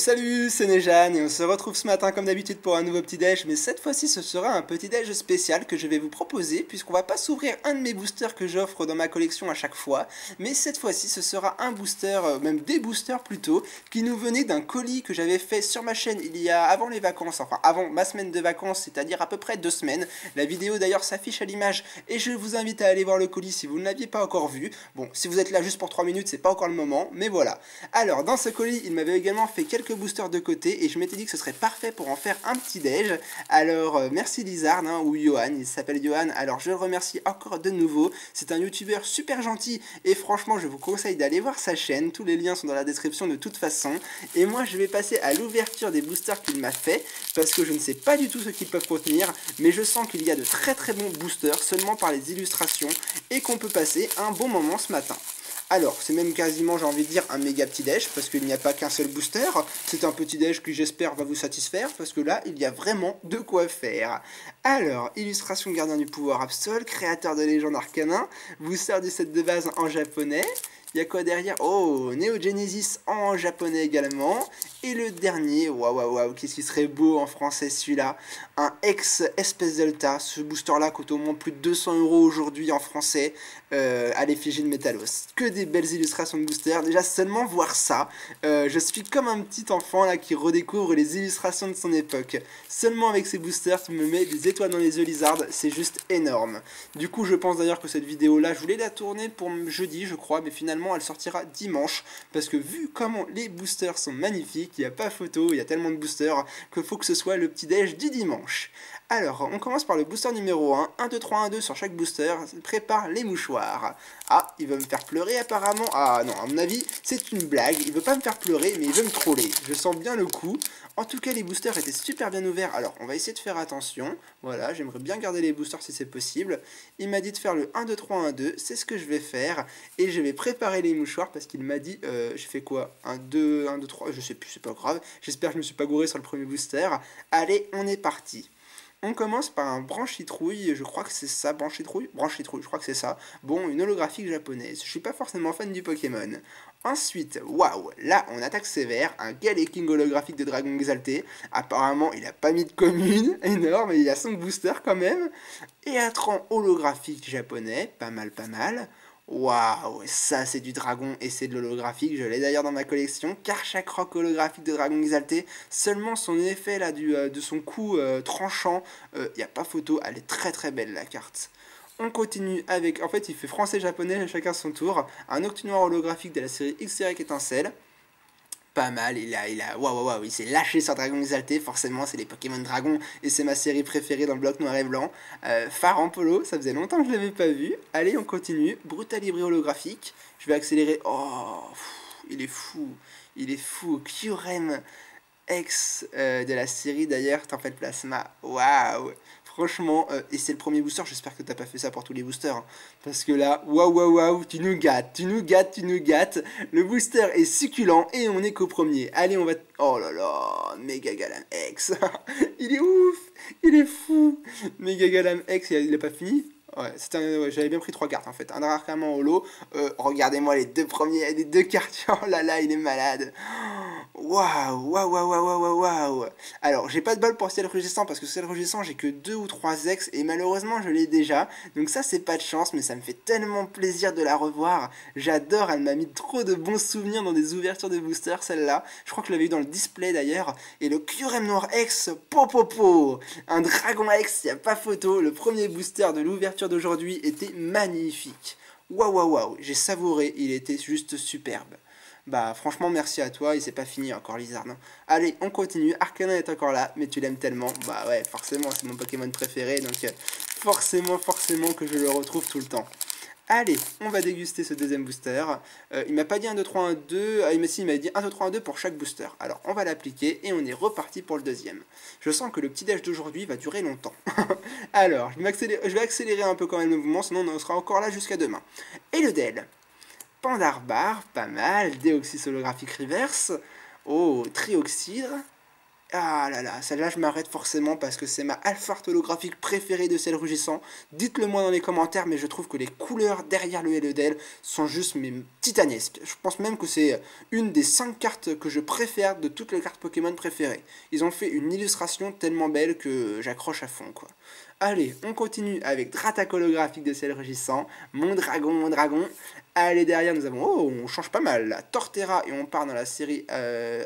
Salut, c'est Nejan et on se retrouve ce matin comme d'habitude pour un nouveau petit déj, mais cette fois-ci ce sera un petit déj spécial que je vais vous proposer puisqu'on va pas s'ouvrir un de mes boosters que j'offre dans ma collection à chaque fois, mais cette fois-ci ce sera un booster, même des boosters plutôt, qui nous venait d'un colis que j'avais fait sur ma chaîne il y a avant les vacances, enfin avant ma semaine de vacances, c'est-à-dire à peu près 2 semaines. La vidéo d'ailleurs s'affiche à l'image et je vous invite à aller voir le colis si vous ne l'aviez pas encore vu. Bon, si vous êtes là juste pour 3 minutes, c'est pas encore le moment, mais voilà. Alors, dans ce colis, il m'avait également fait quelques boosters de côté et je m'étais dit que ce serait parfait pour en faire un petit déj. Alors merci Lizard ou Johan, il s'appelle Johan, alors je le remercie encore de nouveau. C'est un youtubeur super gentil et franchement je vous conseille d'aller voir sa chaîne, tous les liens sont dans la description de toute façon. Et moi je vais passer à l'ouverture des boosters qu'il m'a fait parce que je ne sais pas du tout ce qu'ils peuvent contenir, mais je sens qu'il y a de très très bons boosters seulement par les illustrations et qu'on peut passer un bon moment ce matin. Alors, c'est même quasiment, j'ai envie de dire, un méga petit déj, parce qu'il n'y a pas qu'un seul booster. C'est un petit déj qui, j'espère, va vous satisfaire, parce que là, il y a vraiment de quoi faire. Alors, illustration gardien du pouvoir Absol, créateur de légende Arcanin, booster du set de base en japonais. Il y a quoi derrière? Oh, Neo Genesis en japonais également. Et le dernier, waouh, waouh, waouh, qu'est-ce qui serait beau en français celui-là? Un ex-Espèce Delta. Ce booster-là coûte au moins plus de 200 € aujourd'hui en français à l'effigie de Metalos. Que des belles illustrations de booster. Déjà, seulement voir ça, je suis comme un petit enfant là qui redécouvre les illustrations de son époque. Seulement avec ces boosters, tu me mets des étoiles dans les yeux, Lizard. C'est juste énorme. Du coup, je pense d'ailleurs que cette vidéo-là, je voulais la tourner pour jeudi, je crois, mais finalement, elle sortira dimanche parce que vu comment les boosters sont magnifiques, il n'y a pas photo, il y a tellement de boosters qu'il faut que ce soit le petit déj du dimanche. Alors, on commence par le booster numéro 1, 1, 2, 3, 1, 2 sur chaque booster, prépare les mouchoirs. Ah, il veut me faire pleurer apparemment. Ah non, à mon avis, c'est une blague, il veut pas me faire pleurer, mais il veut me troller. Je sens bien le coup. En tout cas, les boosters étaient super bien ouverts, alors on va essayer de faire attention. Voilà, j'aimerais bien garder les boosters si c'est possible. Il m'a dit de faire le 1, 2, 3, 1, 2, c'est ce que je vais faire. Et je vais préparer les mouchoirs parce qu'il m'a dit, j'ai fait quoi 1, 2, 1, 2, 3, je sais plus, c'est pas grave. J'espère que je me suis pas gouré sur le premier booster. Allez, on est parti. On commence par un branchitrouille, je crois que c'est ça, branchitrouille, je crois que c'est ça. Bon, une holographique japonaise, je suis pas forcément fan du Pokémon. Ensuite, waouh, là on attaque sévère, un Galeking holographique de Dragon Exalté. Apparemment, il a pas mis de commune, énorme, il a son booster quand même. Et un tronc holographique japonais, pas mal, pas mal. Waouh, ça c'est du dragon et c'est de l'holographique, je l'ai d'ailleurs dans ma collection, car chaque roc holographique de Dragon Exalté, seulement son effet là de son coup tranchant, il n'y a pas photo, elle est très très belle la carte. On continue avec, en fait il fait français-japonais chacun son tour, un Octinoir holographique de la série X-Y Étincelle. Pas mal, waouh, waouh, waouh, il s'est lâché sur Dragon Exalté, forcément c'est les Pokémon Dragon et c'est ma série préférée dans le bloc noir et blanc. Phare en polo, ça faisait longtemps que je l'avais pas vu. Allez, on continue, Brutal Hybride holographique, je vais accélérer, oh, il est fou, Kyurem X de la série d'ailleurs, Tempête Plasma, waouh. Franchement, et c'est le premier booster, j'espère que t'as pas fait ça pour tous les boosters. Hein, parce que là, waouh, waouh, waouh, tu nous gâtes, tu nous gâtes, tu nous gâtes. Le booster est succulent et on est qu'au premier. Allez, on va... Oh là là, Mega Galam X. Il est ouf, il est fou. Mega Galam X, il a pas fini. Ouais, ouais, j'avais bien pris 3 cartes en fait. Un Dracarman holo. Regardez-moi les deux premiers, les 2 cartes. Oh là là, il est malade. Waouh, waouh, waouh, waouh, waouh, waouh. Alors, j'ai pas de bol pour ciel rugissant parce que ciel rugissant, j'ai que 2 ou 3 ex et malheureusement, je l'ai déjà. Donc ça, c'est pas de chance, mais ça me fait tellement plaisir de la revoir. J'adore, elle m'a mis trop de bons souvenirs dans des ouvertures de booster, celle-là. Je crois que je l'avais eu dans le display d'ailleurs. Et le Kyurem Noir X, popopo. Un Dragon X, y a pas photo. Le premier booster de l'ouverture d'aujourd'hui était magnifique. Waouh, waouh, waouh, j'ai savouré, il était juste superbe. Bah franchement merci à toi, et c'est pas fini encore Lizard. Non. Allez, on continue, Arcanin est encore là, mais tu l'aimes tellement. Bah ouais, forcément, c'est mon Pokémon préféré, donc forcément que je le retrouve tout le temps. Allez, on va déguster ce deuxième booster. Il m'a pas dit 1, 2, 3, 1, 2. Il m'a dit 1, 2, 3, 1, 2 pour chaque booster. Alors, on va l'appliquer et on est reparti pour le deuxième. Je sens que le petit déj d'aujourd'hui va durer longtemps. Alors, je vais accélérer un peu quand même le mouvement, sinon on sera encore là jusqu'à demain. Et le Del. Pandarbar, pas mal. Déoxys holographique reverse. Oh, Trioxydre. Ah là là, celle-là je m'arrête forcément parce que c'est ma alpha holographique préférée de celle rugissant. Dites-le moi dans les commentaires, mais je trouve que les couleurs derrière le LEDL sont juste mais titanesques. Je pense même que c'est une des 5 cartes que je préfère de toutes les cartes Pokémon préférées. Ils ont fait une illustration tellement belle que j'accroche à fond quoi. Allez, on continue avec Dratak holographique de ciel rugissant, mon dragon, mon dragon. Allez, derrière, nous avons, oh, on change pas mal, la Torterra, et on part dans la série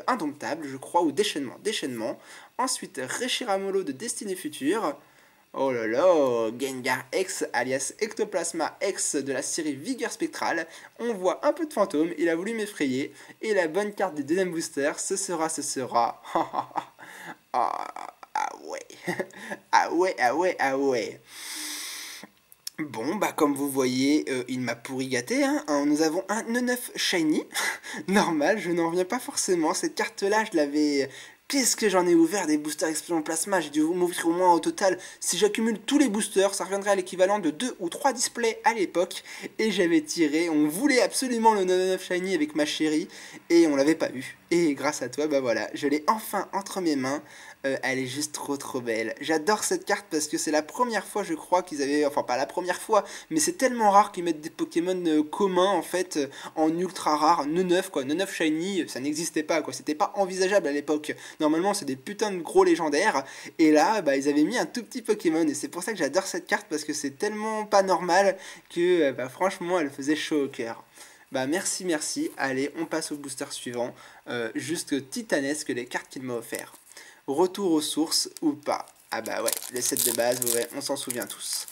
Indomptable, je crois, ou Déchaînement. Ensuite, Reshiramolo de Destinée Future. Oh là là, Gengar X, alias Ectoplasma X de la série Vigueur Spectrale. On voit un peu de fantôme, il a voulu m'effrayer. Et la bonne carte du deuxième booster, ce sera... Ah ouais, ah ouais, ah ouais, ah ouais. Bon, bah comme vous voyez, il m'a pourri gâté, hein. Nous avons un 9 Shiny. Normal, je n'en reviens pas forcément. Cette carte-là, je l'avais... Qu'est-ce que j'en ai ouvert des boosters Explosion Plasma? J'ai dû m'ouvrir au moins au total. Si j'accumule tous les boosters, ça reviendrait à l'équivalent de 2 ou 3 displays à l'époque. Et j'avais tiré, on voulait absolument le 9 Shiny avec ma chérie. Et on l'avait pas eu. Et grâce à toi, bah voilà, je l'ai enfin entre mes mains. Elle est juste trop belle. J'adore cette carte parce que c'est la première fois, je crois, qu'ils avaient... Enfin, pas la première fois, mais c'est tellement rare qu'ils mettent des Pokémon communs, en fait, en ultra rare. 9 quoi. 9 Shiny, ça n'existait pas, quoi. C'était pas envisageable à l'époque. Normalement, c'est des putains de gros légendaires. Et là, bah, ils avaient mis un tout petit Pokémon. Et c'est pour ça que j'adore cette carte parce que c'est tellement pas normal que, bah, franchement, elle faisait chaud au cœur. Bah merci. Allez, on passe au booster suivant. Juste titanesque les cartes qu'il m'a offert. Retour aux sources ou pas? Ah bah ouais, les sets de base, ouais, on s'en souvient tous.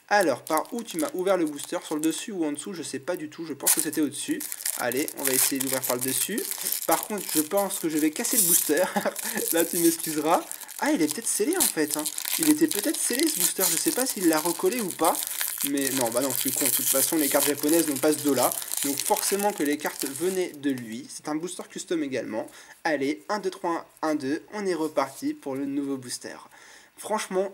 Alors, par où tu m'as ouvert le booster? Sur le dessus ou en dessous? Je sais pas du tout, je pense que c'était au-dessus. Allez, on va essayer d'ouvrir par le dessus. Par contre, je pense que je vais casser le booster. Là, tu m'excuseras. Ah, il est peut-être scellé en fait, hein. Il était peut-être scellé ce booster, je sais pas s'il l'a recollé ou pas. Mais non, bah non, je suis con. De toute façon, les cartes japonaises n'ont pas ce dos-là. Donc forcément que les cartes venaient de lui. C'est un booster custom également. Allez, 1, 2, 3, 1, 2. On est reparti pour le nouveau booster. Franchement,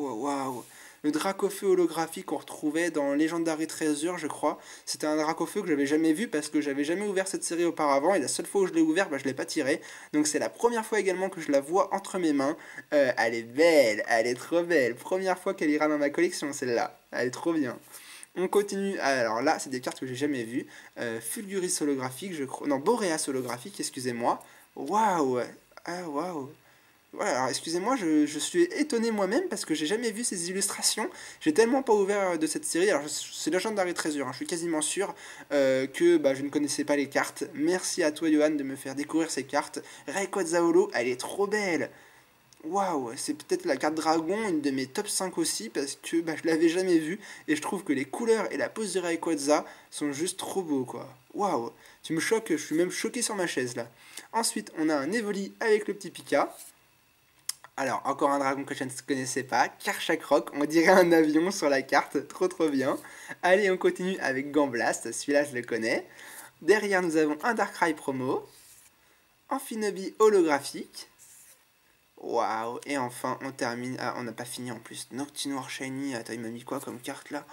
waouh. Le Dracofeu holographique qu'on retrouvait dans Legendary Treasure, je crois. C'était un Dracofeu que j'avais jamais vu parce que j'avais jamais ouvert cette série auparavant. Et la seule fois où je l'ai ouvert, bah, je l'ai pas tiré. Donc c'est la première fois également que je la vois entre mes mains. Elle est belle, elle est trop belle. Première fois qu'elle ira dans ma collection, celle-là. Elle est trop bien. On continue. Alors là, c'est des cartes que j'ai jamais vues. Fulguris holographique, je crois. Non, Boreas holographique, excusez-moi. Waouh! Ah, waouh! Ouais, alors excusez-moi, je suis étonné moi-même parce que j'ai jamais vu ces illustrations. J'ai tellement pas ouvert de cette série. Alors c'est Legendary Treasure, hein, je suis quasiment sûr que bah, je ne connaissais pas les cartes. Merci à toi Johan de me faire découvrir ces cartes. Rayquaza Holo, elle est trop belle. Waouh, c'est peut-être la carte dragon, une de mes top 5 aussi, parce que bah, je l'avais jamais vue, et je trouve que les couleurs et la pose de Rayquaza sont juste trop beaux, quoi. Waouh, tu me choques, je suis même choqué sur ma chaise, là. Ensuite, on a un Evoli avec le petit Pika. Alors, encore un dragon que je ne connaissais pas, Karchakroc, on dirait un avion sur la carte, trop bien. Allez, on continue avec Gamblast, celui-là je le connais. Derrière, nous avons un Darkrai promo, Amphinobi holographique. Waouh, et enfin on termine. Ah, on n'a pas fini en plus. Noctinoir Shiny, attends, il m'a mis quoi comme carte là?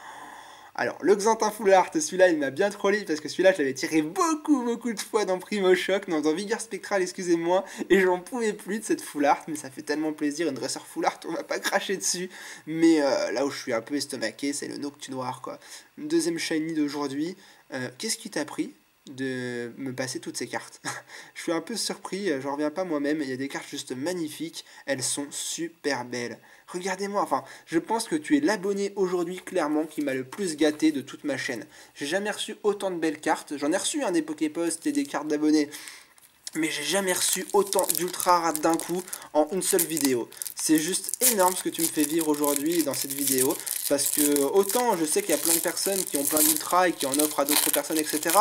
Alors, le Xantin Full Art, celui-là il m'a bien trollé parce que celui-là je l'avais tiré beaucoup de fois dans Primo Shock, non, dans Vigueur Spectrale, excusez-moi, et j'en pouvais plus de cette Full Art, mais ça fait tellement plaisir. Une dresseur Full Art, on va pas cracher dessus, mais là où je suis un peu estomaqué, c'est le Noctinoir quoi. Deuxième Shiny d'aujourd'hui. Qu'est-ce qui t'a pris de me passer toutes ces cartes? Je suis un peu surpris, j'en reviens pas moi-même. Il y a des cartes juste magnifiques, elles sont super belles. Regardez-moi, enfin, je pense que tu es l'abonné aujourd'hui clairement qui m'a le plus gâté de toute ma chaîne. J'ai jamais reçu autant de belles cartes. J'en ai reçu des Poképost et des cartes d'abonnés, mais j'ai jamais reçu autant d'ultra rares d'un coup en une seule vidéo. C'est juste énorme ce que tu me fais vivre aujourd'hui dans cette vidéo. Parce que autant je sais qu'il y a plein de personnes qui ont plein d'ultras et qui en offrent à d'autres personnes, etc.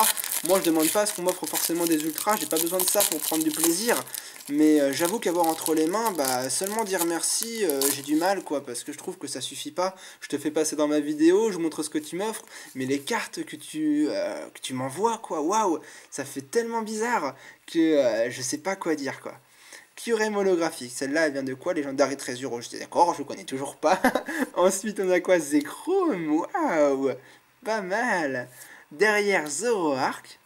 Moi je demande pas à ce qu'on m'offre forcément des ultras, j'ai pas besoin de ça pour prendre du plaisir. Mais j'avoue qu'avoir entre les mains, bah seulement dire merci, j'ai du mal quoi, parce que je trouve que ça suffit pas. Je te fais passer dans ma vidéo, je montre ce que tu m'offres, mais les cartes que tu m'envoies quoi, waouh, ça fait tellement bizarre que je sais pas quoi dire quoi. Kyurem holographique, celle-là elle vient de quoi? Legendary Treasure, j'étais d'accord, je connais toujours pas. Ensuite on a quoi? Zekrom, waouh, pas mal. Derrière Zoroark,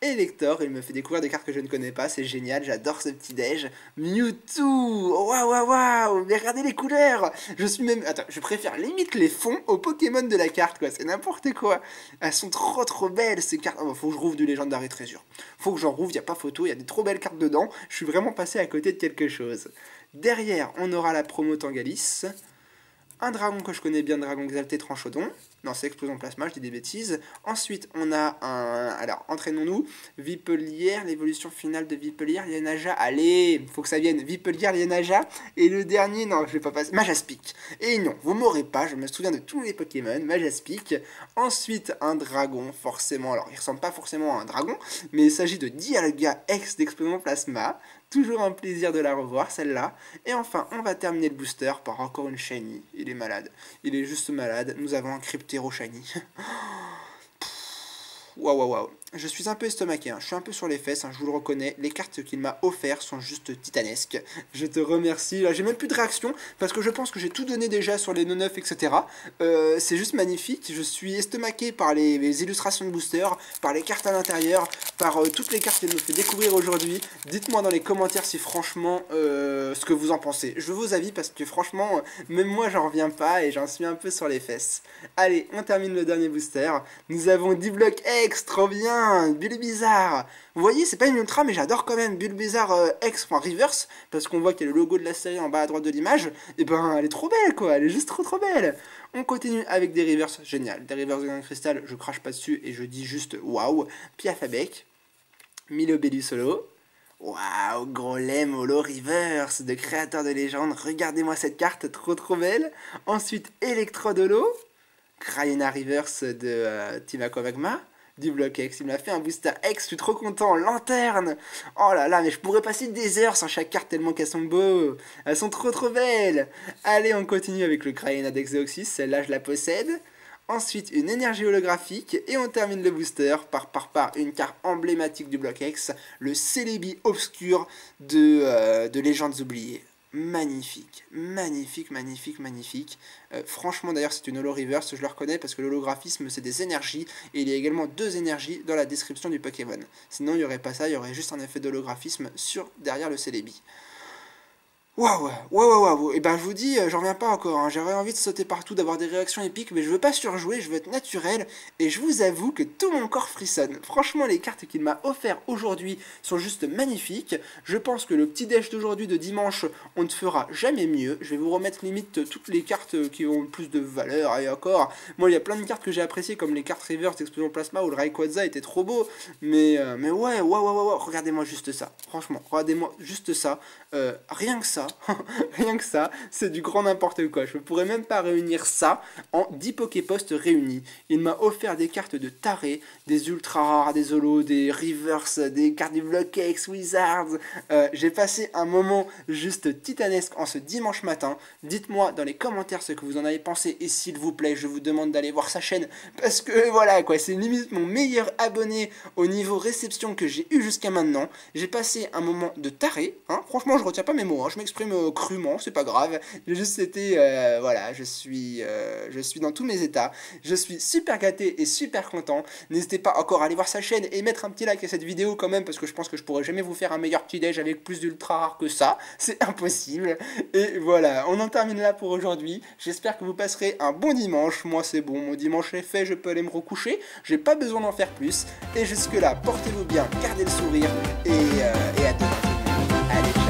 Elector, il me fait découvrir des cartes que je ne connais pas, c'est génial, j'adore ce petit déj. Mewtwo, waouh waouh waouh, mais regardez les couleurs. Je suis même, attends, je préfère limite les fonds aux Pokémon de la carte quoi, c'est n'importe quoi. Elles sont trop belles ces cartes. Oh, faut que je rouvre du Légendary Treasure. Faut que j'en rouvre, y a pas photo, il y a des trop belles cartes dedans. Je suis vraiment passé à côté de quelque chose. Derrière, on aura la promo Tangalis. Un dragon que je connais bien, Dragon Exalté Tranchodon. Non, c'est Explosion Plasma, je dis des bêtises. Ensuite, on a un... Alors, entraînons-nous. Vipelière, l'évolution finale de Vipelière, Lienaja. Allez, faut que ça vienne. Vipelière, Lienaja. Et le dernier, non, je vais pas passer. Majaspic. Et non, vous m'aurez pas, je me souviens de tous les Pokémon. Majaspic. Ensuite, un dragon, forcément. Alors, il ressemble pas forcément à un dragon, mais il s'agit de Dialga X d'Explosion Plasma. Toujours un plaisir de la revoir, celle-là. Et enfin, on va terminer le booster par encore une Shiny. Il est malade. Il est juste malade. Nous avons un Cryptero Shiny. Waouh, waouh, waouh. Je suis un peu estomaqué, hein. Je suis un peu sur les fesses, hein, je vous le reconnais. Les cartes qu'il m'a offertes sont juste titanesques. Je te remercie. Là, j'ai même plus de réaction parce que je pense que j'ai tout donné déjà sur les non-neufs, etc. C'est juste magnifique. Je suis estomaqué par les illustrations de booster, par les cartes à l'intérieur, par toutes les cartes qu'elle nous fait découvrir aujourd'hui. Dites-moi dans les commentaires si franchement ce que vous en pensez. Je veux vos avis parce que franchement, même moi j'en reviens pas et j'en suis un peu sur les fesses. Allez, on termine le dernier booster. Nous avons D-Block X, trop bien. Bulbizarre. Vous voyez, c'est pas une ultra, mais j'adore quand même Bulbizarre X, enfin reverse, parce qu'on voit qu'il y a le logo de la série en bas à droite de l'image. Et ben, elle est trop belle, quoi. Elle est juste trop belle. On continue avec des reverse, génial. Des reverse de Grand Cristal, je crache pas dessus et je dis juste waouh. Piafabec, Milobellus Holo. Waouh, Grolem Holo Reverse de créateur de légende. Regardez-moi cette carte, trop belle. Ensuite, Electrode Holo. Crayona Reverse de Team Aquamagma. Du bloc X, il m'a fait un booster X, je suis trop content, lanterne. Oh là là, mais je pourrais passer des heures sur chaque carte tellement qu'elles sont beaux. Elles sont trop belles. Allez, on continue avec le Crayona d'Exeoxys, celle-là je la possède. Ensuite, une énergie holographique, et on termine le booster par une carte emblématique du bloc X, le Celebi Obscur de Légendes Oubliées. Magnifique. Franchement, d'ailleurs, c'est une holo reverse, je le reconnais parce que l'holographisme, c'est des énergies, et il y a également 2 énergies dans la description du Pokémon. Sinon, il n'y aurait pas ça, il y aurait juste un effet d'holographisme derrière le Celebi. Waouh. Et ben je vous dis, j'en reviens pas encore, hein. J'aurais envie de sauter partout, d'avoir des réactions épiques, mais je veux pas surjouer, je veux être naturel, et je vous avoue que tout mon corps frissonne. Franchement, les cartes qu'il m'a offertes aujourd'hui sont juste magnifiques. Je pense que le petit déj d'aujourd'hui de dimanche, on ne fera jamais mieux. Je vais vous remettre limite toutes les cartes qui ont le plus de valeur, et encore. Moi, il y a plein de cartes que j'ai appréciées, comme les cartes Reverse d'Explosion Plasma, où le Rayquaza était trop beau, mais ouais, waouh, regardez-moi juste ça. Franchement, regardez-moi juste ça. Rien que ça, c'est du grand n'importe quoi. Je ne pourrais même pas réunir ça en 10 Poképost réunis. Il m'a offert des cartes de taré, des ultra rares, des holos, des reverse, des cartes du bloc X, Wizards. J'ai passé un moment juste titanesque en ce dimanche matin. Dites-moi dans les commentaires ce que vous en avez pensé et s'il vous plaît, je vous demande d'aller voir sa chaîne parce que voilà quoi, c'est limite mon meilleur abonné au niveau réception que j'ai eu jusqu'à maintenant. J'ai passé un moment de taré, hein. Franchement, je retiens pas mes mots, hein. Je m'exprime crûment, c'est pas grave. J'ai juste été, voilà, je suis dans tous mes états. Je suis super gâté et super content. N'hésitez pas encore à aller voir sa chaîne et mettre un petit like à cette vidéo quand même, parce que je pense que je pourrais jamais vous faire un meilleur petit déj avec plus d'ultra rares que ça. C'est impossible. Et voilà, on en termine là pour aujourd'hui. J'espère que vous passerez un bon dimanche. Moi, c'est bon, mon dimanche est fait, je peux aller me recoucher. J'ai pas besoin d'en faire plus. Et jusque là, portez-vous bien, gardez le sourire et à demain. Allez.